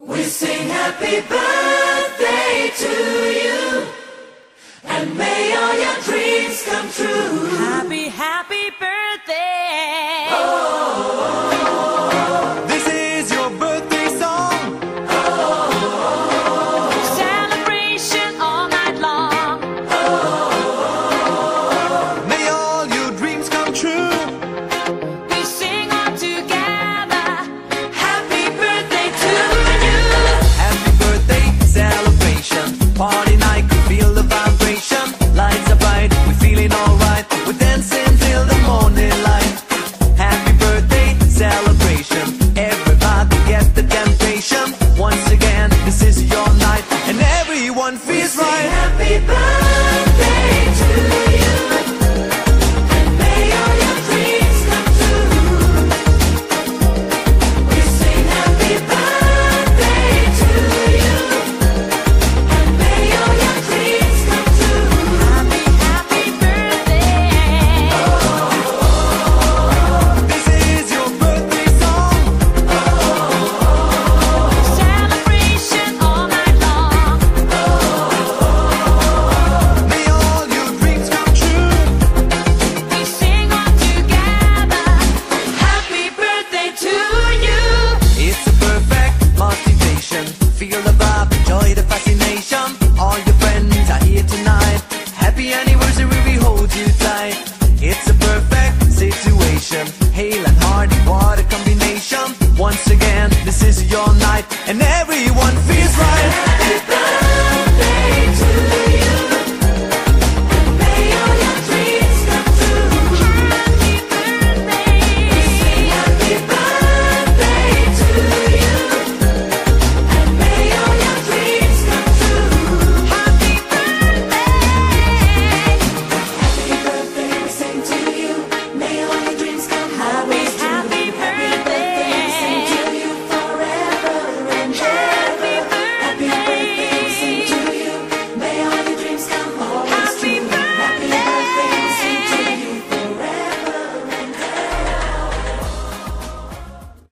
We sing happy birthday to you, and may all your dreams come true. Happy, happy birthday. This is your birthday song. Celebration all night long. May all your dreams come true. We sing all together. Happy birthday to you. Happy birthday celebration. Party night, can feel the vibration. Lights are bright, we're feeling alright. We're dancing till the morning light. Happy birthday celebration. Everybody get the temptation. Once again, this is your night, and everyone feels Sing right. happy birthday to you, and may all your dreams come true. We sing happy birthday to you, and may all your dreams come true. Happy, happy birthday. This is your birthday song. Celebration all night long. May all your dreams come true. We sing all together. Happy birthday to you. It's a perfect motivation. Feel the vibe, enjoy the fascination. All your friends are here tonight. Happy anniversary, we hold you tight. It's a perfect situation. Hale and Hardy, what a combination. Once again, this is your night, and everyone feels right.